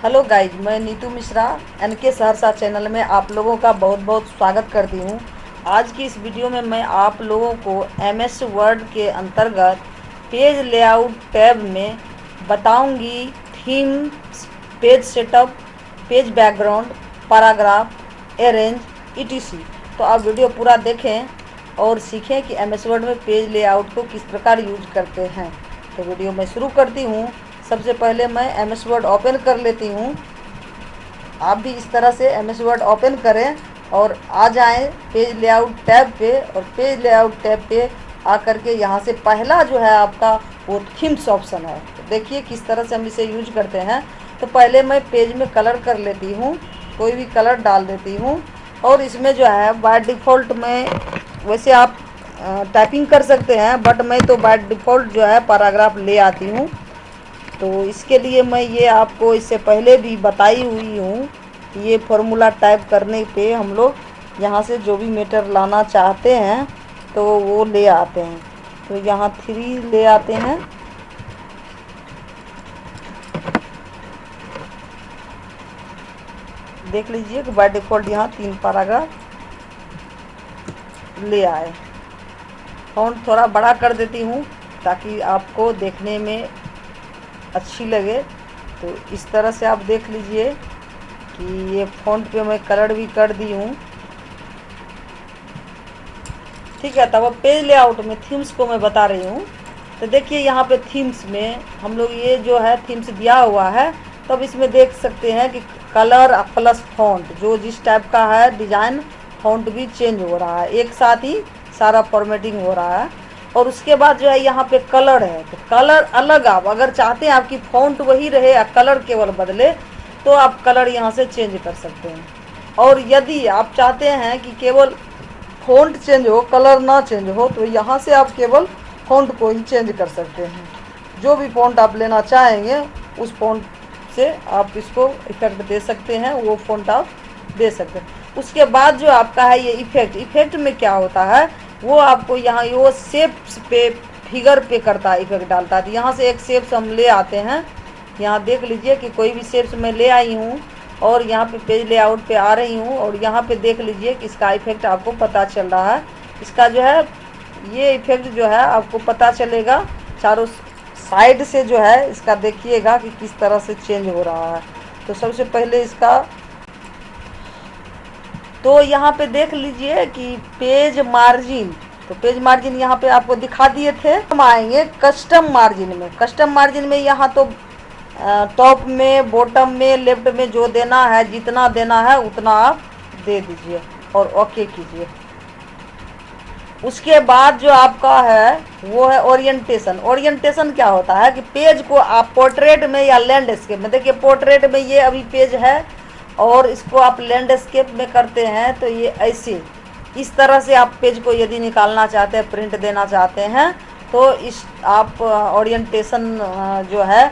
Hello guys, मैं Neetu Mishra N K Saharsa channel में आप लोगों का बहुत बहुत स्वागत करती हूँ। आज की इस वीडियो में मैं आप लोगों को एमएस वर्ड के अंतर्गत पेज लेआउट टैब में बताऊंगी themes, page setup, page background, paragraph, arrange, etc. तो आप वीडियो पूरा देखें और सीखें कि एमएस वर्ड में पेज लेआउट को किस प्रकार यूज करते हैं। तो वीडियो मैं शुरू करती हूँ। सबसे पहले मैं एमएस वर्ड ओपन कर लेती हूँ। आप भी इस तरह से एमएस वर्ड ओपन करें और आ जाएं पेज लेआउट टैब पे, और पेज लेआउट टैब पे आकर के यहाँ से पहला जो है आपका वो थीम्स ऑप्शन है। तो देखिए किस तरह से हम इसे यूज करते हैं। तो पहले मैं पेज में कलर कर लेती हूँ, कोई भी कलर डाल देती हूँ। और इसमें जो है बाय डिफ़ॉल्ट में वैसे आप टाइपिंग कर सकते हैं, बट मैं तो बाय डिफ़ॉल्ट जो है पैराग्राफ ले आती हूँ। तो इसके लिए मैं ये आपको इससे पहले भी बताई हुई हूँ। ये फॉर्मूला टाइप करने पे हम लोग यहाँ से जो भी मैटर लाना चाहते हैं तो वो ले आते हैं। तो यहाँ 3 ले आते हैं। देख लीजिए कि बाय डिफ़ॉल्ट यहाँ 3 पैराग्राफ ले आए। फ़ॉन्ट थोड़ा बड़ा कर देती हूँ ताकि आपको देखने में अच्छी लगे। तो इस तरह से आप देख लीजिए कि ये फ़ॉन्ट पे मैं कलर भी कर दी हूँ। ठीक है, तब अब पेज लेआउट में थीम्स को मैं बता रही हूँ। तो देखिए यहाँ पे थीम्स में हम लोग ये जो है थीम्स दिया हुआ है। तो अब इसमें देख सकते हैं कि कलर प्लस फ़ॉन्ट, जो जिस टाइप का है डिज़ाइन, फ़ॉन्ट भी चेंज हो रहा है, एक साथ ही सारा फॉर्मेटिंग हो रहा है। और उसके बाद जो है यहाँ पे कलर है। तो कलर अलग, आप अगर चाहते हैं आपकी फ़ॉन्ट वही रहे या कलर केवल बदले तो आप कलर यहाँ से चेंज कर सकते हैं। और यदि आप चाहते हैं कि केवल फ़ॉन्ट चेंज हो, कलर ना चेंज हो, तो यहाँ से आप केवल फ़ॉन्ट को ही चेंज कर सकते हैं। जो भी फ़ॉन्ट आप लेना चाहेंगे उस फ़ॉन्ट से आप इसको इफेक्ट दे सकते हैं, वो फ़ॉन्ट आप दे सकते हैं। उसके बाद जो आपका है ये इफेक्ट में क्या होता है, वो आपको यहाँ वो शेप्स पे, फिगर पे करता है, इफेक्ट डालता है। तो यहाँ से एक शेप्स हम ले आते हैं। यहाँ देख लीजिए कि कोई भी शेप्स मैं ले आई हूँ और यहाँ पे पेज लेआउट पे आ रही हूँ, और यहाँ पे देख लीजिए कि इसका इफेक्ट आपको पता चल रहा है। इसका जो है ये इफेक्ट जो है आपको पता चलेगा चारों साइड से, जो है इसका देखिएगा कि किस तरह से चेंज हो रहा है। तो सबसे पहले इसका, तो यहाँ पे देख लीजिए कि पेज मार्जिन, तो पेज मार्जिन यहाँ पे आपको दिखा दिए थे। हम आएंगे कस्टम मार्जिन में। कस्टम मार्जिन में यहाँ तो टॉप में, बॉटम में, लेफ्ट में जो देना है, जितना देना है उतना आप दे दीजिए और ओके कीजिए। उसके बाद जो आपका है वो है ओरिएंटेशन। ओरिएंटेशन क्या होता है कि पेज को आप पोर्ट्रेट में या लैंडस्केप में, देखिए पोर्ट्रेट में ये अभी पेज है और इसको आप लैंडस्केप में करते हैं तो ये ऐसे, इस तरह से आप पेज को यदि निकालना चाहते हैं, प्रिंट देना चाहते हैं, तो इस आप ओरिएंटेशन जो है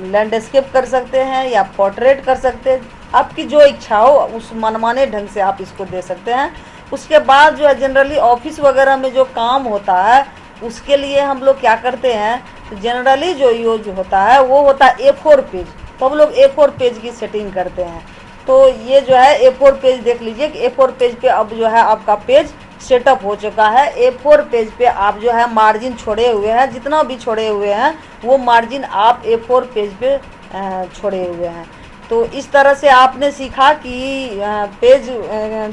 लैंडस्केप कर सकते हैं या पोर्ट्रेट कर सकते हैं। आपकी जो इच्छा हो उस मनमाने ढंग से आप इसको दे सकते हैं। उसके बाद जो है जनरली ऑफिस वगैरह में जो काम होता है उसके लिए हम लोग क्या करते हैं, तो जनरली जो यूज होता है वो होता है A4 पेज। तो हम लोग A4 पेज की सेटिंग करते हैं। तो ये जो है A4 पेज देख लीजिए कि A4 पेज पे अब जो है आपका पेज सेटअप हो चुका है। A4 पेज पे आप जो है मार्जिन छोड़े हुए हैं, जितना भी छोड़े हुए हैं वो मार्जिन आप A4 पेज पे छोड़े हुए हैं। तो इस तरह से आपने सीखा कि पेज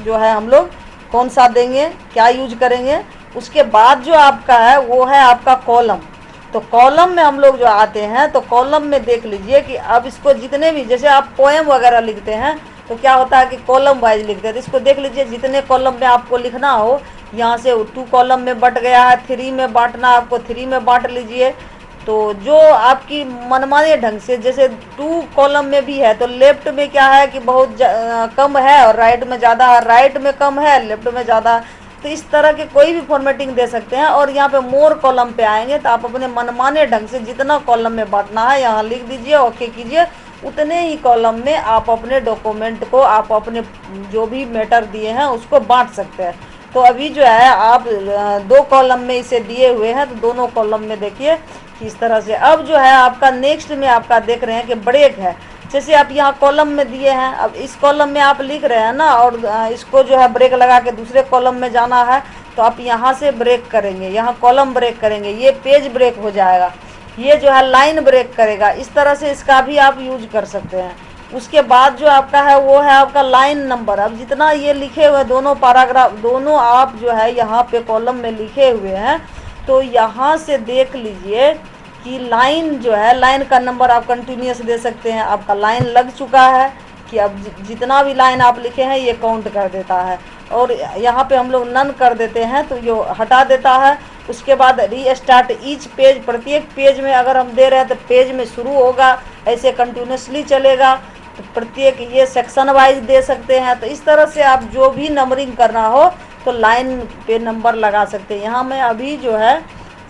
जो है हम लोग कौन सा देंगे, क्या यूज करेंगे। उसके बाद जो आपका है वो है आपका कॉलम। तो कॉलम में हम लोग जो आते हैं, तो कॉलम में देख लीजिए कि अब इसको जितने भी, जैसे आप पोएम वगैरह लिखते हैं तो क्या होता है कि कॉलम वाइज लिखते हैं। तो इसको देख लीजिए जितने कॉलम में आपको लिखना हो, यहाँ से 2 कॉलम में बट गया है, 3 में बांटना आपको 3 में बांट लीजिए। तो जो आपकी मनमाने ढंग से, जैसे 2 कॉलम में भी है तो लेफ्ट में क्या है कि बहुत कम है और राइट में ज़्यादा है, राइट में कम है, लेफ्ट में ज़्यादा। तो इस तरह के कोई भी फॉर्मेटिंग दे सकते हैं। और यहाँ पे मोर कॉलम पे आएंगे तो आप अपने मनमाने ढंग से जितना कॉलम में बांटना है यहाँ लिख दीजिए, ओके कीजिए। उतने ही कॉलम में आप अपने डॉक्यूमेंट को, आप अपने जो भी मैटर दिए हैं उसको बांट सकते हैं। तो अभी जो है आप 2 कॉलम में इसे दिए हुए हैं, तो दोनों कॉलम में देखिए किस तरह से। अब जो है आपका नेक्स्ट में आपका देख रहे हैं कि ब्रेक है। जैसे आप यहाँ कॉलम में दिए हैं, अब इस कॉलम में आप लिख रहे हैं ना, और इसको जो है ब्रेक लगा के दूसरे कॉलम में जाना है, तो आप यहाँ से ब्रेक करेंगे, यहाँ कॉलम ब्रेक करेंगे, ये पेज ब्रेक हो जाएगा, ये जो है लाइन ब्रेक करेगा। इस तरह से इसका भी आप यूज कर सकते हैं। उसके बाद जो आपका है वो है आपका लाइन नंबर। अब जितना ये लिखे हुए दोनों पैराग्राफ, दोनों आप जो है यहाँ पे कॉलम में लिखे हुए हैं, तो यहाँ से देख लीजिए कि लाइन जो है, लाइन का नंबर आप कंटिन्यूस दे सकते हैं। आपका लाइन लग चुका है कि अब जितना भी लाइन आप लिखे हैं ये काउंट कर देता है। और यहाँ पे हम लोग नन कर देते हैं तो ये हटा देता है। उसके बाद रीस्टार्ट ईच पेज, प्रत्येक पेज में अगर हम दे रहे हैं तो पेज में शुरू होगा, ऐसे कंटिन्यूसली चलेगा। तो प्रत्येक ये सेक्शन वाइज दे सकते हैं। तो इस तरह से आप जो भी नंबरिंग करना हो तो लाइन पे नंबर लगा सकते हैं। यहाँ मैं अभी जो है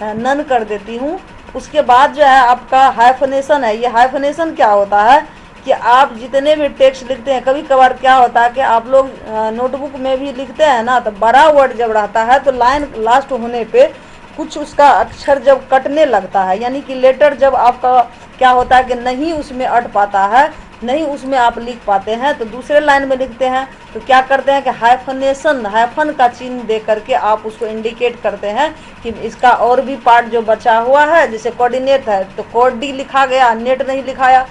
नन कर देती हूँ। उसके बाद जो है आपका हाइफनेशन है। ये हाइफनेशन क्या होता है कि आप जितने भी टेक्स्ट लिखते हैं, कभी कभार क्या होता है कि आप लोग नोटबुक में भी लिखते हैं ना, तो बड़ा वर्ड जब रहता है तो लाइन लास्ट होने पे कुछ उसका अक्षर जब कटने लगता है, यानी कि लेटर जब आपका क्या होता है कि नहीं उसमें अट पाता है, नहीं उसमें आप लिख पाते हैं, तो दूसरे लाइन में लिखते हैं तो क्या करते हैं कि हाइफनेशन, हाइफन का चिन्ह दे करके आप उसको इंडिकेट करते हैं कि इसका और भी पार्ट जो बचा हुआ है, जैसे कोऑर्डिनेट है तो कोड डी लिखा गया, नेट नहीं लिखाया,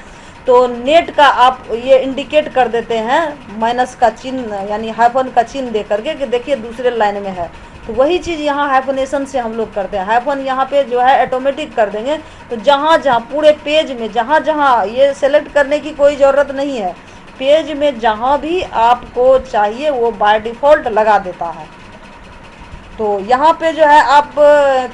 तो नेट का आप ये इंडिकेट कर देते हैं माइनस का चिन्ह, यानी हाइफन का चिन्ह दे करके कि देखिए दूसरे लाइन में है। तो वही चीज़ यहाँ हाइफनेशन से हम लोग करते हैं। हाइफन यहाँ पे जो है ऑटोमेटिक कर देंगे, तो जहाँ जहाँ पूरे पेज में जहाँ जहाँ ये सेलेक्ट करने की कोई ज़रूरत नहीं है, पेज में जहाँ भी आपको चाहिए वो बाय डिफ़ॉल्ट लगा देता है। तो यहाँ पे जो है आप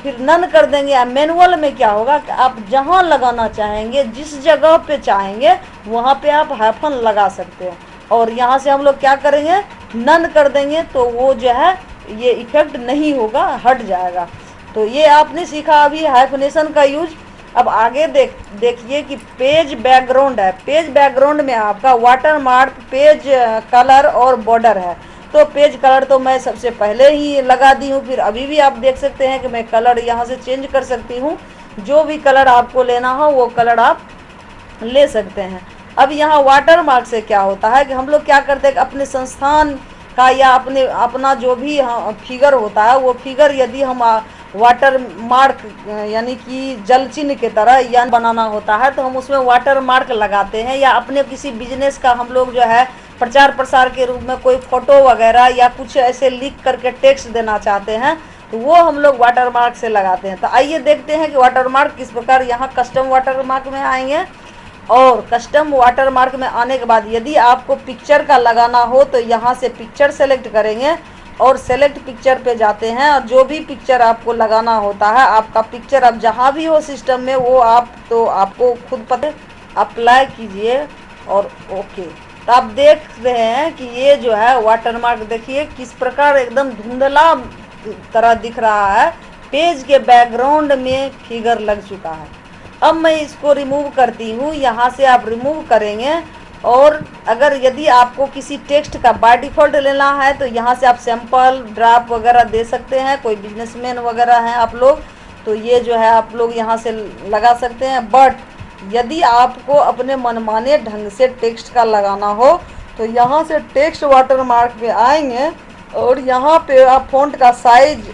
फिर नन कर देंगे। मैनुअल में क्या होगा कि आप जहाँ लगाना चाहेंगे, जिस जगह पे चाहेंगे वहाँ पे आप हाइफन लगा सकते हैं। और यहाँ से हम लोग क्या करेंगे, नन कर देंगे, तो वो जो है ये इफेक्ट नहीं होगा, हट जाएगा। तो ये आपने सीखा अभी हाइफनेशन का यूज। अब आगे देखिए कि पेज बैकग्राउंड है। पेज बैकग्राउंड में आपका वाटर मार्क, पेज कलर और बॉर्डर है। तो पेज कलर तो मैं सबसे पहले ही लगा दी हूँ। फिर अभी भी आप देख सकते हैं कि मैं कलर यहाँ से चेंज कर सकती हूँ। जो भी कलर आपको लेना हो वो कलर आप ले सकते हैं। अब यहाँ वाटर मार्क से क्या होता है कि हम लोग क्या करते हैं कि अपने संस्थान का या अपना जो भी फिगर होता है वो फिगर यदि हम वाटर मार्क यानी कि जल चिन्ह के तरह या बनाना होता है तो हम उसमें वाटर मार्क लगाते हैं। या अपने किसी बिजनेस का हम लोग जो है प्रचार प्रसार के रूप में कोई फोटो वगैरह या कुछ ऐसे लिख करके टेक्स्ट देना चाहते हैं तो वो हम लोग वाटर मार्क से लगाते हैं। तो आइए देखते हैं कि वाटर मार्क किस प्रकार। यहाँ कस्टम वाटर मार्क में आएंगे और कस्टम वाटर मार्क में आने के बाद यदि आपको पिक्चर का लगाना हो तो यहाँ से पिक्चर सेलेक्ट करेंगे और सेलेक्ट पिक्चर पे जाते हैं। और जो भी पिक्चर आपको लगाना होता है, आपका पिक्चर अब जहाँ भी हो सिस्टम में वो आपको खुद पता, अप्लाई कीजिए और ओके। तो आप देख रहे हैं कि ये जो है वाटर मार्क देखिए किस प्रकार एकदम धुंधला तरह दिख रहा है। पेज के बैकग्राउंड में फिगर लग चुका है। अब मैं इसको रिमूव करती हूँ। यहाँ से आप रिमूव करेंगे और अगर यदि आपको किसी टेक्स्ट का बाय डिफ़ॉल्ट लेना है तो यहाँ से आप सैंपल ड्राफ्ट वगैरह दे सकते हैं। कोई बिजनेसमैन वगैरह हैं आप लोग तो ये जो है आप लोग यहाँ से लगा सकते हैं। बट यदि आपको अपने मनमाने ढंग से टेक्स्ट का लगाना हो तो यहाँ से टेक्स्ट वाटर मार्क पे आएंगे और यहाँ पे आप फ़ॉन्ट का साइज,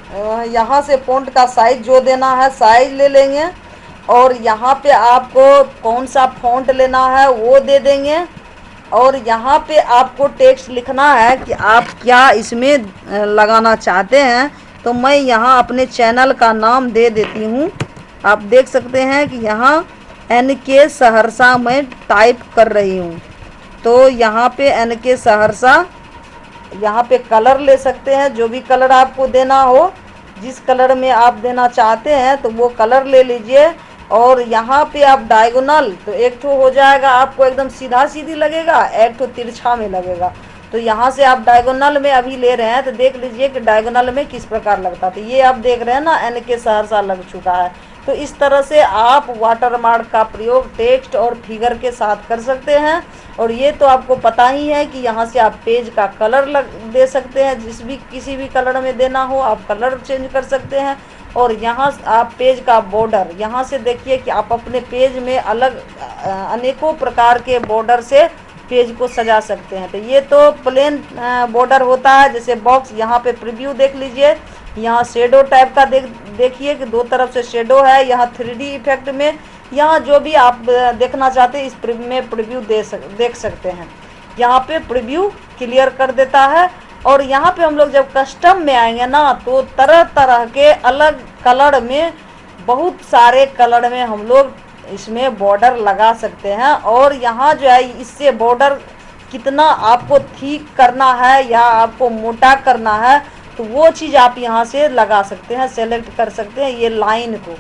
यहाँ से फ़ॉन्ट का साइज जो देना है साइज ले लेंगे और यहाँ पे आपको कौन सा फ़ॉन्ट लेना है वो दे देंगे। और यहाँ पे आपको टेक्स्ट लिखना है कि आप क्या इसमें लगाना चाहते हैं। तो मैं यहाँ अपने चैनल का नाम दे देती हूँ। आप देख सकते हैं कि यहाँ NK सहरसा मैं टाइप कर रही हूँ। तो यहाँ पे NK सहरसा, यहाँ पे कलर ले सकते हैं, जो भी कलर आपको देना हो, जिस कलर में आप देना चाहते हैं तो वो कलर ले लीजिए। और यहाँ पे आप डायगोनल, तो एक तो हो जाएगा आपको एकदम सीधा सीधी लगेगा, एक तो तिरछा में लगेगा। तो यहाँ से आप डायगोनल में अभी ले रहे हैं तो देख लीजिए कि डायगोनल में किस प्रकार लगता। तो ये आप देख रहे हैं ना NK सहरसा लग चुका है। तो इस तरह से आप वाटर मार्क का प्रयोग टेक्स्ट और फिगर के साथ कर सकते हैं। और ये तो आपको पता ही है कि यहाँ से आप पेज का कलर दे सकते हैं, किसी भी कलर में देना हो आप कलर चेंज कर सकते हैं। और यहाँ आप पेज का बॉर्डर, यहाँ से देखिए कि आप अपने पेज में अलग अनेकों प्रकार के बॉर्डर से पेज को सजा सकते हैं। तो ये तो प्लेन बॉर्डर होता है, जैसे बॉक्स। यहाँ पे प्रीव्यू देख लीजिए, यहाँ शेडो टाइप का देखिए कि दो तरफ से शेडो है। यहाँ 3D इफेक्ट में यहाँ जो भी आप देखना चाहते हैं इस में प्रीव्यू देख सकते हैं। यहाँ पे प्रीव्यू क्लियर कर देता है। और यहाँ पे हम लोग जब कस्टम में आएंगे ना, तो तरह तरह के अलग कलर में, बहुत सारे कलर में हम लोग इसमें बॉर्डर लगा सकते हैं। और यहाँ जो है इससे बॉर्डर कितना आपको ठीक करना है या आपको मोटा करना है, तो वो चीज़ आप यहाँ से लगा सकते हैं, सेलेक्ट कर सकते हैं ये लाइन को।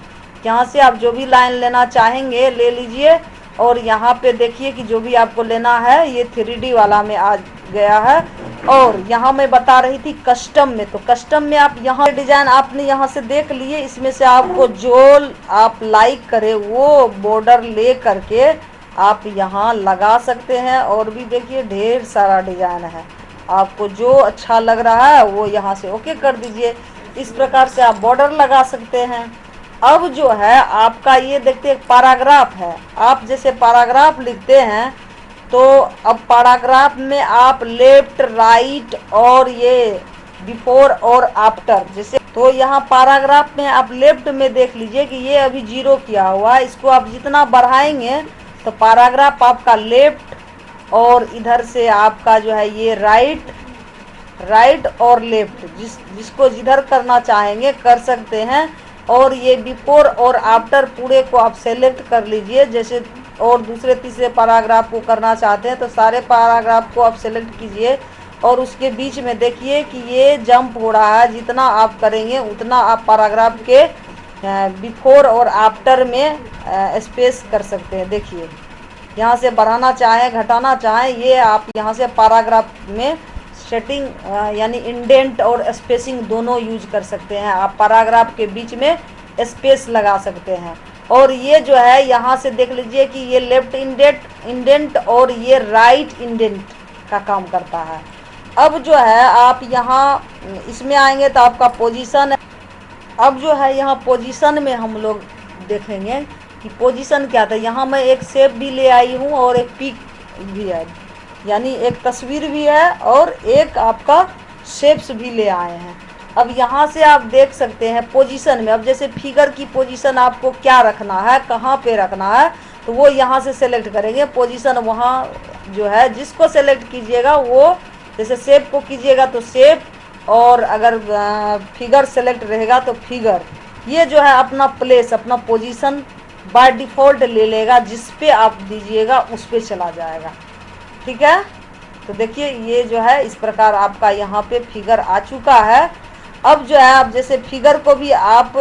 यहाँ से आप जो भी लाइन लेना चाहेंगे ले लीजिए। और यहाँ पे देखिए कि जो भी आपको लेना है ये 3D वाला में आ गया है। और यहाँ मैं बता रही थी कस्टम में, तो कस्टम में आप यहाँ डिजाइन आपने यहाँ से देख लिए, इसमें से आपको जो आप लाइक करें वो बॉर्डर ले करके आप यहाँ लगा सकते हैं। और भी देखिए ढेर सारा डिजाइन है, आपको जो अच्छा लग रहा है वो यहाँ से ओके कर दीजिए। इस प्रकार से आप बॉर्डर लगा सकते हैं। अब जो है आपका ये देखते हैं पैराग्राफ है, आप जैसे पैराग्राफ लिखते हैं तो अब पैराग्राफ में आप लेफ्ट राइट और ये बिफोर और आफ्टर, जैसे तो यहाँ पैराग्राफ में आप लेफ्ट में देख लीजिए कि ये अभी 0 किया हुआ है। इसको आप जितना बढ़ाएंगे तो पैराग्राफ आपका लेफ्ट और इधर से आपका जो है ये राइट और लेफ्ट, जिसको जिधर करना चाहेंगे कर सकते हैं। और ये बिफोर और आफ्टर पूरे को आप सेलेक्ट कर लीजिए। जैसे और दूसरे तीसरे पैराग्राफ को करना चाहते हैं तो सारे पैराग्राफ को आप सेलेक्ट कीजिए। और उसके बीच में देखिए कि ये जंप हो रहा है, जितना आप करेंगे उतना आप पैराग्राफ के बिफोर और आफ्टर में स्पेस कर सकते हैं। देखिए यहाँ से बढ़ाना चाहें घटाना चाहें, ये आप यहाँ से पैराग्राफ में सेटिंग यानी इंडेंट और स्पेसिंग दोनों यूज कर सकते हैं। आप पैराग्राफ के बीच में स्पेस लगा सकते हैं। और ये जो है यहाँ से देख लीजिए कि ये लेफ्ट इंडेंट और ये राइट इंडेंट का काम करता है। अब जो है आप यहाँ इसमें आएंगे तो आपका पोजीशन है। अब जो है यहाँ पोजीशन में हम लोग देखेंगे कि पोजीशन क्या था। यहाँ मैं एक शेप भी ले आई हूँ और एक पिक भी है, यानी एक तस्वीर भी है और एक आपका शेप्स भी ले आए हैं। अब यहाँ से आप देख सकते हैं पोजीशन में, अब जैसे फिगर की पोजीशन आपको क्या रखना है, कहाँ पे रखना है, तो वो यहाँ से सेलेक्ट करेंगे पोजीशन। वहाँ जो है जिसको सेलेक्ट कीजिएगा वो, जैसे शेप को कीजिएगा तो शेप, और अगर फिगर सेलेक्ट रहेगा तो फिगर। ये जो है अपना प्लेस, अपना पोजीशन बाय डिफ़ॉल्ट ले लेगा, जिस पे आप दीजिएगा उस पे चला जाएगा। ठीक है, तो देखिए ये जो है इस प्रकार आपका यहाँ पे फिगर आ चुका है। अब जो है आप जैसे फिगर को भी आप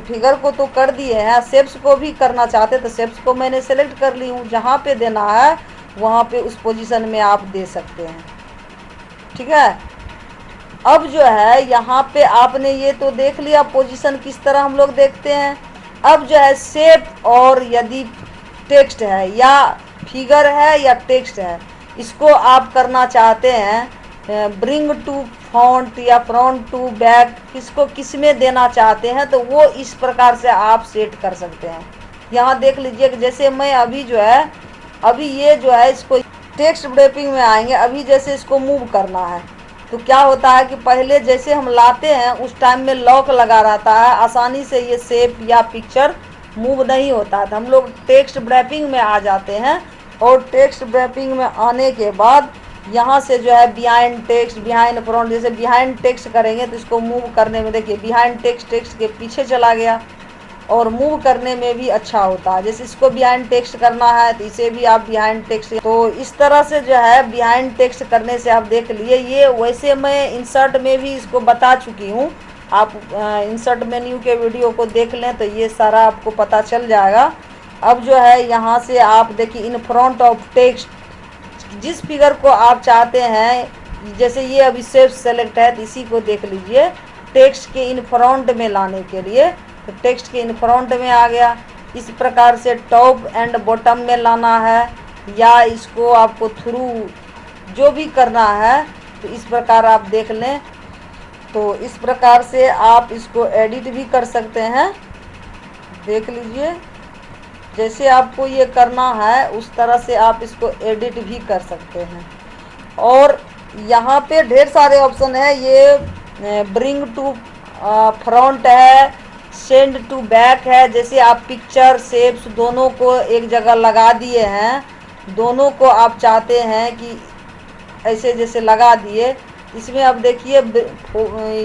फिगर को तो कर दिए हैं, शेप्स को भी करना चाहते तो शेप्स को मैंने सेलेक्ट कर ली हूँ। जहाँ पे देना है वहाँ पे उस पोजीशन में आप दे सकते हैं। ठीक है, अब जो है यहाँ पे आपने ये तो देख लिया पोजीशन किस तरह हम लोग देखते हैं। अब जो है शेप और यदि टेक्स्ट है या फिगर है या टेक्स्ट है, इसको आप करना चाहते हैं ब्रिंग टू फ्रंट या फ्रंट टू बैक, किसको किस में देना चाहते हैं तो वो इस प्रकार से आप सेट कर सकते हैं। यहाँ देख लीजिए कि जैसे मैं अभी जो है अभी ये जो है इसको टेक्स्ट रैपिंग में आएंगे। अभी जैसे इसको मूव करना है तो क्या होता है कि पहले जैसे हम लाते हैं उस टाइम में लॉक लगा रहता है, आसानी से ये शेप या पिक्चर मूव नहीं होता था। हम लोग टेक्स्ट रैपिंग में आ जाते हैं और टेक्स्ट रैपिंग में आने के बाद यहाँ से जो है बिहाइंड टेक्स्ट, बिहाइंड फ्रंट, जैसे बिहाइंड टेक्स्ट करेंगे तो इसको मूव करने में देखिए बिहाइंड टेक्स्ट के पीछे चला गया और मूव करने में भी अच्छा होता है। जैसे इसको बिहाइंड टेक्स्ट करना है तो इसे भी आप बिहाइंड टेक्स्ट, तो इस तरह से जो है बिहाइंड टेक्स्ट करने से आप देख लिए। ये वैसे मैं इंसर्ट में भी इसको बता चुकी हूँ, आप इंसर्ट मेन्यू के वीडियो को देख लें तो ये सारा आपको पता चल जाएगा। अब जो है यहाँ से आप देखिए इन फ्रंट ऑफ टेक्स्ट, जिस फिगर को आप चाहते हैं, जैसे ये अभी शेप सेलेक्ट है तो इसी को देख लीजिए टेक्स्ट के इन फ्रंट में लाने के लिए, तो टेक्स्ट के इन फ्रंट में आ गया। इस प्रकार से टॉप एंड बॉटम में लाना है या इसको आपको थ्रू जो भी करना है तो इस प्रकार आप देख लें। तो इस प्रकार से आप इसको एडिट भी कर सकते हैं। देख लीजिए, जैसे आपको ये करना है उस तरह से आप इसको एडिट भी कर सकते हैं। और यहाँ पे ढेर सारे ऑप्शन है। ये ब्रिंग टू फ्रंट है, सेंड टू बैक है। जैसे आप पिक्चर शेप्स दोनों को एक जगह लगा दिए हैं, दोनों को आप चाहते हैं कि ऐसे जैसे लगा दिए, इसमें अब देखिए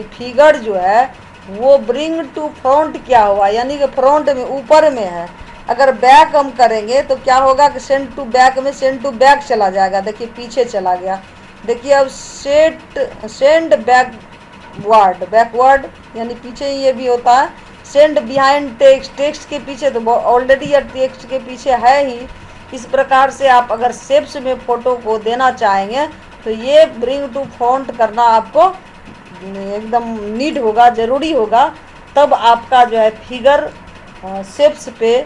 फिगर जो है वो ब्रिंग टू फ्रंट क्या हुआ, यानी कि फ्रंट में ऊपर में है। अगर बैक हम करेंगे तो क्या होगा कि सेंड टू बैक में सेंड टू बैक चला जाएगा, देखिए पीछे चला गया। देखिए अब सेंड बैकवर्ड यानी पीछे ये भी होता है। सेंड बिहाइंड टेक्स्ट, टेक्स्ट के पीछे तो ऑलरेडी यह टेक्स्ट के पीछे है ही। इस प्रकार से आप अगर शेप्स में फोटो को देना चाहेंगे तो ये ब्रिंग टू फ्रंट करना आपको एकदम नीड होगा, ज़रूरी होगा, तब आपका जो है फिगर शेप्स पे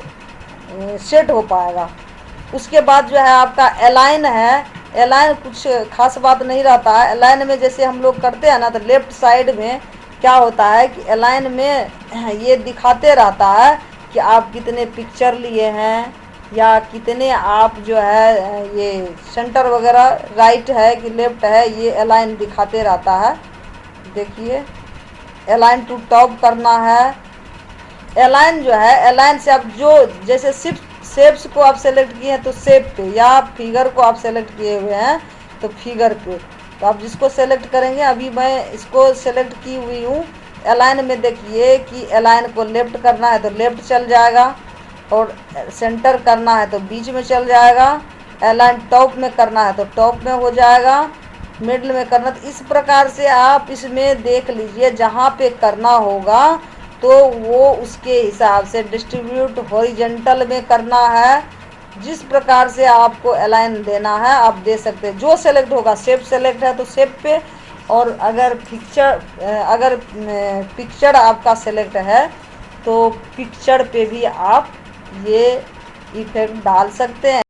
सेट हो पाएगा। उसके बाद जो है आपका अलाइन है। अलाइन कुछ खास बात नहीं रहता है। अलाइन में जैसे हम लोग करते हैं ना, तो लेफ्ट साइड में क्या होता है कि अलाइन में ये दिखाते रहता है कि आप कितने पिक्चर लिए हैं या कितने आप जो है ये सेंटर वगैरह राइट है कि लेफ्ट है, ये अलाइन दिखाते रहता है। देखिए अलाइन टू टॉप करना है। अलाइन जो है, अलाइन से आप जो जैसे शेप्स को आप सेलेक्ट किए हैं तो शेप पे, या फिगर को आप सेलेक्ट किए हुए हैं तो फिगर पे, तो आप जिसको सेलेक्ट करेंगे, अभी मैं इसको सेलेक्ट की हुई हूँ। अलाइन में देखिए कि अलाइन को लेफ्ट करना है तो लेफ्ट चल जाएगा, और सेंटर करना है तो बीच में चल जाएगा। अलाइन टॉप में करना है तो टॉप में हो जाएगा, मिडल में करना। तो इस प्रकार से आप इसमें देख लीजिए, जहाँ पे करना होगा तो वो उसके हिसाब से डिस्ट्रीब्यूट हॉरिजेंटल में करना है। जिस प्रकार से आपको अलाइन देना है आप दे सकते हैं। जो सेलेक्ट होगा, शेप सेलेक्ट है तो शेप पे, और अगर पिक्चर आपका सेलेक्ट है तो पिक्चर पे भी आप ये इफेक्ट डाल सकते हैं।